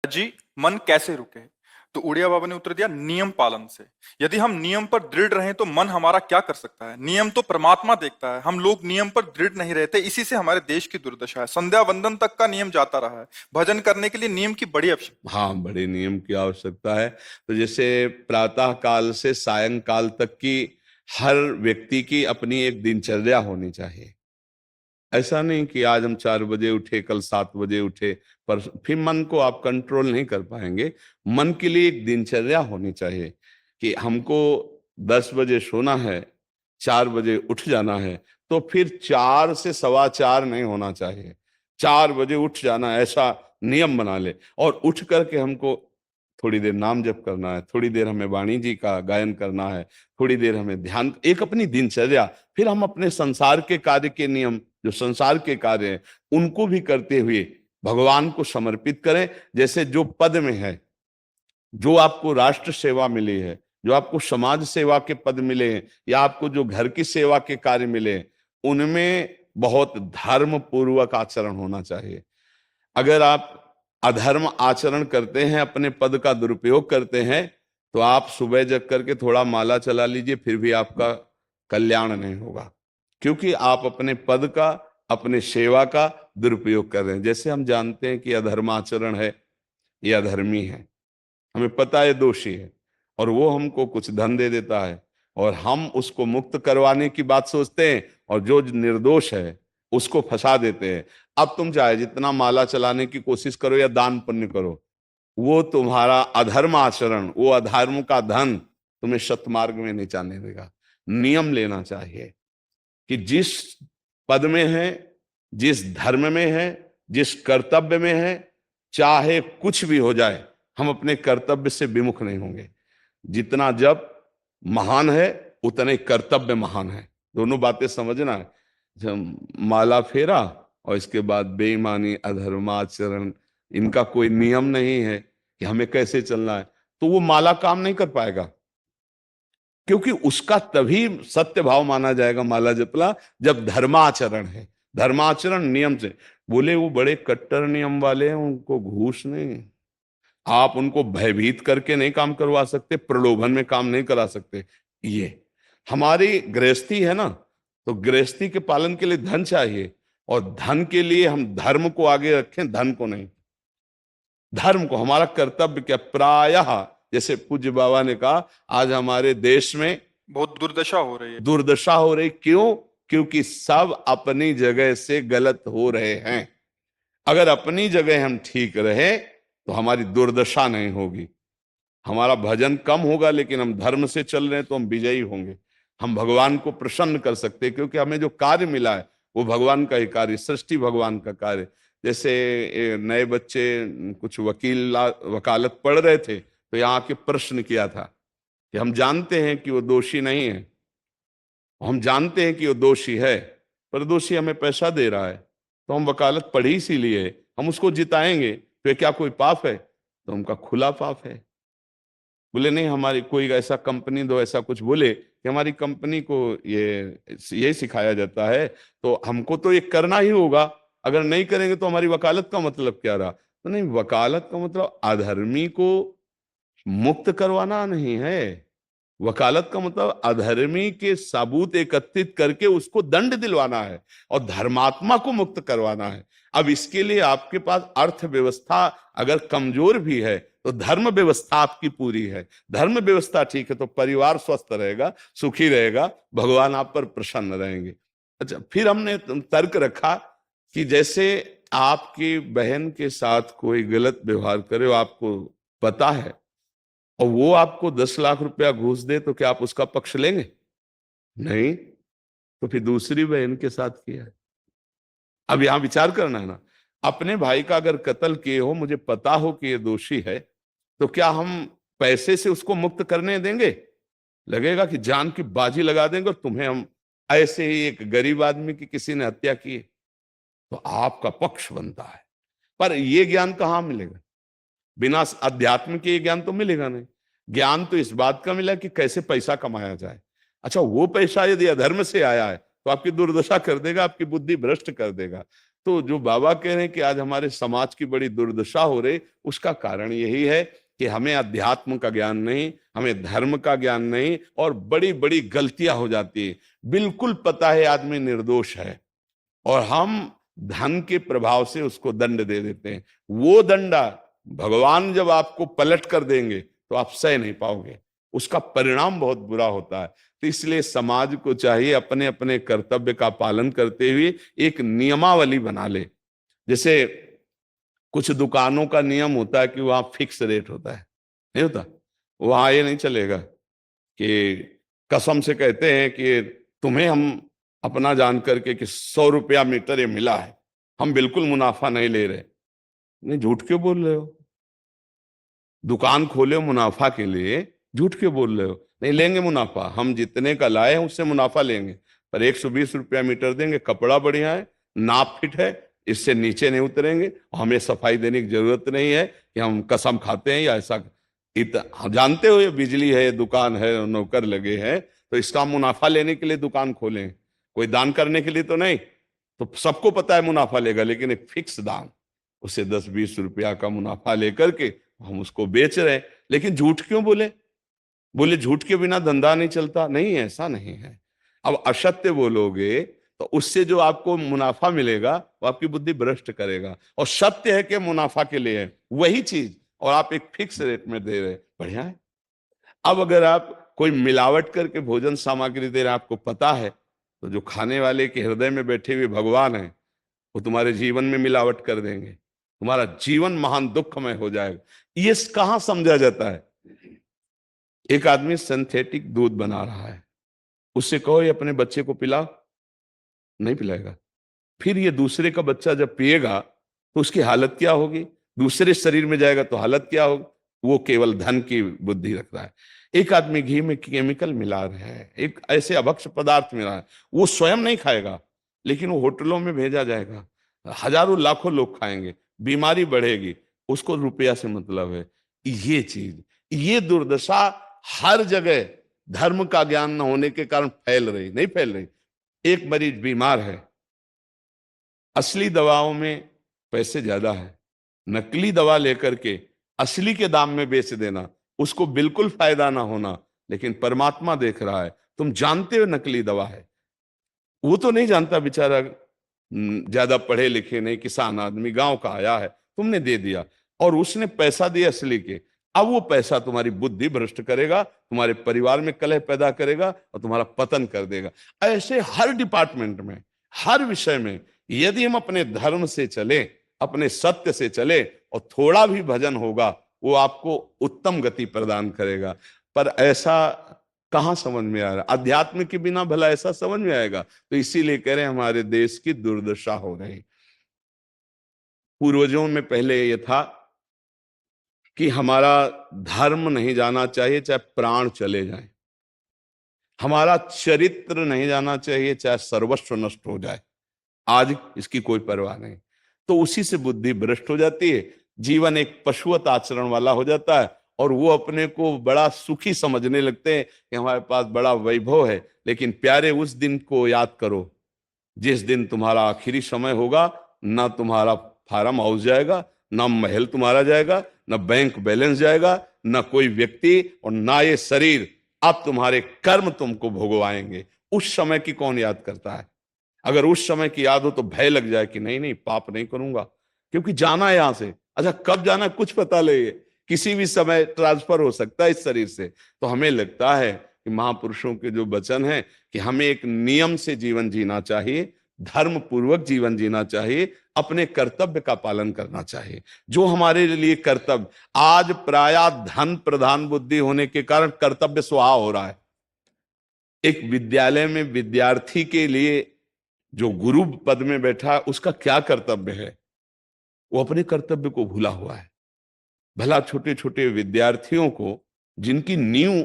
जी, मन कैसे रुके? तो उड़िया बाबा ने उत्तर दिया, नियम पालन से। यदि हम नियम पर दृढ़ रहें तो मन हमारा क्या कर सकता है? नियम तो परमात्मा देखता है। हम लोग नियम पर दृढ़ नहीं रहते, इसी से हमारे देश की दुर्दशा है। संध्या वंदन तक का नियम जाता रहा है। भजन करने के लिए नियम की बड़ी आवश्यकता। हाँ, बड़े नियम की आवश्यकता है। तो जैसे प्रातः काल से सायंकाल तक की हर व्यक्ति की अपनी एक दिनचर्या होनी चाहिए। ऐसा नहीं कि आज हम 4 बजे उठे, कल 7 बजे उठे, पर फिर मन को आप कंट्रोल नहीं कर पाएंगे। मन के लिए एक दिनचर्या होनी चाहिए कि हमको 10 बजे सोना है, 4 बजे उठ जाना है। तो फिर 4 से 4:15 नहीं होना चाहिए, 4 बजे उठ जाना, ऐसा नियम बना ले। और उठ करके हमको थोड़ी देर नाम जप करना है, थोड़ी देर हमें वाणी जी का गायन करना है, थोड़ी देर हमें ध्यान, एक अपनी दिनचर्या। फिर हम अपने संसार के कार्य के नियम, जो संसार के कार्य हैं, उनको भी करते हुए भगवान को समर्पित करें। जैसे जो पद में है, जो आपको राष्ट्र सेवा मिली है, जो आपको समाज सेवा के पद मिले हैं, या आपको जो घर की सेवा के कार्य मिले हैं, उनमें बहुत धर्म पूर्वक आचरण होना चाहिए। अगर आप अधर्म आचरण करते हैं, अपने पद का दुरुपयोग करते हैं, तो आप सुबह जग करके थोड़ा माला चला लीजिए, फिर भी आपका कल्याण नहीं होगा, क्योंकि आप अपने पद का, अपने सेवा का दुरुपयोग कर रहे हैं। जैसे हम जानते हैं कि अधर्म आचरण है, ये अधर्मी है, हमें पता है दोषी है, और वो हमको कुछ धन दे देता है, और हम उसको मुक्त करवाने की बात सोचते हैं, और जो निर्दोष है उसको फंसा देते हैं। अब तुम चाहे जितना माला चलाने की कोशिश करो या दान पुण्य करो, वो तुम्हारा अधर्म आचरण, वो अधर्म का धन तुम्हें सतमार्ग में नहीं जाने देगा। नियम लेना चाहिए कि जिस पद में है, जिस धर्म में है, जिस कर्तव्य में है, चाहे कुछ भी हो जाए, हम अपने कर्तव्य से विमुख नहीं होंगे। जितना जप महान है, उतने कर्तव्य महान है। दोनों बातें समझना है। जब माला फेरा और इसके बाद बेईमानी, अधर्माचरण, इनका कोई नियम नहीं है कि हमें कैसे चलना है, तो वो माला काम नहीं कर पाएगा। क्योंकि उसका तभी सत्य भाव माना जाएगा माला जपला, जब धर्माचरण है। धर्माचरण नियम से। बोले वो बड़े कट्टर नियम वाले हैं, उनको घूस नहीं, आप उनको भयभीत करके नहीं काम करवा सकते, प्रलोभन में काम नहीं करा सकते। ये हमारी गृहस्थी है ना, तो गृहस्थी के पालन के लिए धन चाहिए, और धन के लिए हम धर्म को आगे रखें, धन को नहीं। धर्म को, हमारा कर्तव्य क्या, प्रायः जैसे पूज्य बाबा ने कहा, आज हमारे देश में बहुत दुर्दशा हो रही है। दुर्दशा हो रही, क्यों? क्योंकि सब अपनी जगह से गलत हो रहे हैं। अगर अपनी जगह हम ठीक रहे तो हमारी दुर्दशा नहीं होगी। हमारा भजन कम होगा, लेकिन हम धर्म से चल रहे हैं तो हम विजयी होंगे। हम भगवान को प्रसन्न कर सकते हैं, क्योंकि हमें जो कार्य मिला है वो भगवान का ही कार्य, सृष्टि भगवान का कार्य। जैसे नए बच्चे कुछ वकालत पढ़ रहे थे, तो यहाँ के प्रश्न किया था कि हम जानते हैं कि वो दोषी नहीं है, हम जानते हैं कि वो दोषी है, पर दोषी हमें पैसा दे रहा है, तो हम वकालत पढ़ी इसीलिए, हम उसको जिताएंगे, तो ये क्या कोई पाप है? तो उनका खुला पाप है। बोले नहीं, हमारी कोई ऐसा कंपनी दो, ऐसा कुछ बोले कि हमारी कंपनी को ये सिखाया जाता है, तो हमको तो ये करना ही होगा, अगर नहीं करेंगे तो हमारी वकालत का मतलब क्या रहा? तो नहीं, वकालत का मतलब अधर्मी को मुक्त करवाना नहीं है। वकालत का मतलब अधर्मी के सबूत एकत्रित करके उसको दंड दिलवाना है, और धर्मात्मा को मुक्त करवाना है। अब इसके लिए आपके पास अर्थव्यवस्था अगर कमजोर भी है, तो धर्म व्यवस्था आपकी पूरी है। धर्म व्यवस्था ठीक है तो परिवार स्वस्थ रहेगा, सुखी रहेगा, भगवान आप पर प्रसन्न रहेंगे। अच्छा, फिर हमने तर्क रखा कि जैसे आपकी बहन के साथ कोई गलत व्यवहार करे, आपको पता है, और वो आपको 10 लाख रुपया घूस दे, तो क्या आप उसका पक्ष लेंगे? नहीं। तो फिर दूसरी बहन के साथ किया है। अब यहां विचार करना है ना, अपने भाई का अगर कत्ल किए हो, मुझे पता हो कि ये दोषी है, तो क्या हम पैसे से उसको मुक्त करने देंगे? लगेगा कि जान की बाजी लगा देंगे, और तुम्हें हम, ऐसे ही एक गरीब आदमी की किसी ने हत्या की, तो आपका पक्ष बनता है। पर यह ज्ञान कहां मिलेगा? बिना अध्यात्म के ये ज्ञान तो मिलेगा नहीं। ज्ञान तो इस बात का मिला कि कैसे पैसा कमाया जाए। अच्छा, वो पैसा यदि अधर्म से आया है तो आपकी दुर्दशा कर देगा, आपकी बुद्धि भ्रष्ट कर देगा। तो जो बाबा कह रहे हैं कि आज हमारे समाज की बड़ी दुर्दशा हो रही, उसका कारण यही है कि हमें अध्यात्म का ज्ञान नहीं, हमें धर्म का ज्ञान नहीं, और बड़ी बड़ी गलतियां हो जाती है। बिल्कुल पता है आदमी निर्दोष है, और हम धन के प्रभाव से उसको दंड दे देते हैं। वो दंडा भगवान जब आपको पलट कर देंगे तो आप सह नहीं पाओगे, उसका परिणाम बहुत बुरा होता है। तो इसलिए समाज को चाहिए अपने अपने कर्तव्य का पालन करते हुए एक नियमावली बना ले। जैसे कुछ दुकानों का नियम होता है कि वहां फिक्स रेट होता है, नहीं होता? वहां ये नहीं चलेगा कि कसम से कहते हैं कि तुम्हें हम अपना जान करके कि 100 रुपया मीटर ये मिला है, हम बिल्कुल मुनाफा नहीं ले रहे। नहीं, झूठ क्यों बोल रहे हो? दुकान खोले हो मुनाफा के लिए, झूठ क्यों बोल रहे हो? नहीं लेंगे मुनाफा, हम जितने का लाए हैं उससे मुनाफा लेंगे, पर 120 रुपया मीटर देंगे, कपड़ा बढ़िया है, नाप फिट है, इससे नीचे नहीं उतरेंगे, हमें सफाई देने की जरूरत नहीं है कि हम कसम खाते हैं या ऐसा। हम जानते हो ये बिजली है, दुकान है, नौकर लगे हैं, तो इसका मुनाफा लेने के लिए दुकान खोलें, कोई दान करने के लिए तो नहीं। तो सबको पता है मुनाफा लेगा, लेकिन एक फिक्स दाम, उसे 10-20 रुपया का मुनाफा लेकर के हम उसको बेच रहे हैं। लेकिन झूठ क्यों बोले? बोले झूठ के बिना धंधा नहीं चलता। नहीं, ऐसा नहीं है। अब असत्य बोलोगे तो उससे जो आपको मुनाफा मिलेगा वो आपकी बुद्धि भ्रष्ट करेगा, और सत्य है कि मुनाफा के लिए है वही चीज, और आप एक फिक्स रेट में दे रहे, बढ़िया है। अब अगर आप कोई मिलावट करके भोजन सामग्री दे रहे हैं, आपको पता है, तो जो खाने वाले के हृदय में बैठे हुए भगवान है वो तुम्हारे जीवन में मिलावट कर देंगे, तुम्हारा जीवन महान दुखमय हो जाएगा। ये कहां समझा जाता है? एक आदमी सिंथेटिक दूध बना रहा है, उससे कहो ये अपने बच्चे को पिला, नहीं पिलाएगा। फिर ये दूसरे का बच्चा जब पिएगा तो उसकी हालत क्या होगी? दूसरे शरीर में जाएगा तो हालत क्या होगी? वो केवल धन की बुद्धि रख रहा है। एक आदमी घी में केमिकल मिला रहा है, एक ऐसे अभक्ष्य पदार्थ मिला है, वो स्वयं नहीं खाएगा, लेकिन वो होटलों में भेजा जाएगा, हजारों लाखों लोग खाएंगे, बीमारी बढ़ेगी, उसको रुपया से मतलब है। ये चीज, ये दुर्दशा हर जगह धर्म का ज्ञान न होने के कारण फैल रही, नहीं फैल रही। एक मरीज बीमार है, असली दवाओं में पैसे ज्यादा है, नकली दवा लेकर के असली के दाम में बेच देना, उसको बिल्कुल फायदा ना होना। लेकिन परमात्मा देख रहा है, तुम जानते हो नकली दवा है, वो तो नहीं जानता बेचारा, ज्यादा पढ़े लिखे नहीं, किसान आदमी गांव का आया है, तुमने दे दिया, और उसने पैसा दिया असली के। अब वो पैसा तुम्हारी बुद्धि भ्रष्ट करेगा, तुम्हारे परिवार में कलह पैदा करेगा और तुम्हारा पतन कर देगा। ऐसे हर डिपार्टमेंट में, हर विषय में यदि हम अपने धर्म से चले, अपने सत्य से चले, और थोड़ा भी भजन होगा, वो आपको उत्तम गति प्रदान करेगा। पर ऐसा कहां समझ में आ रहा? अध्यात्म के बिना भला ऐसा समझ में आएगा? तो इसीलिए कह रहे हैं हमारे देश की दुर्दशा हो रही। पूर्वजों में पहले ये था कि हमारा धर्म नहीं जाना चाहिए चाहे प्राण चले जाएं, हमारा चरित्र नहीं जाना चाहिए चाहे सर्वस्व नष्ट हो जाए। आज इसकी कोई परवाह नहीं, तो उसी से बुद्धि भ्रष्ट हो जाती है, जीवन एक पशुवत आचरण वाला हो जाता है, और वो अपने को बड़ा सुखी समझने लगते हैं कि हमारे पास बड़ा वैभव है। लेकिन प्यारे, उस दिन को याद करो जिस दिन तुम्हारा आखिरी समय होगा, ना तुम्हारा फार्म हाउस जाएगा, ना महल तुम्हारा जाएगा, ना बैंक बैलेंस जाएगा, ना कोई व्यक्ति, और ना ये शरीर। अब तुम्हारे कर्म तुमको भोगवाएंगे। उस समय की कौन याद करता है? अगर उस समय की याद हो तो भय लग जाए कि नहीं नहीं, पाप नहीं करूंगा, क्योंकि जाना है यहां से। अच्छा, कब जाना कुछ पता नहीं है, किसी भी समय ट्रांसफर हो सकता है इस शरीर से। तो हमें लगता है कि महापुरुषों के जो वचन है कि हमें एक नियम से जीवन जीना चाहिए, धर्म पूर्वक जीवन जीना चाहिए, अपने कर्तव्य का पालन करना चाहिए। जो हमारे लिए कर्तव्य, आज प्रायः धन प्रधान बुद्धि होने के कारण कर्तव्य स्वाहा हो रहा है। एक विद्यालय में विद्यार्थी के लिए जो गुरु पद में बैठा है, उसका क्या कर्तव्य है? वो अपने कर्तव्य को भूला हुआ है। भला छोटे छोटे विद्यार्थियों को जिनकी नींव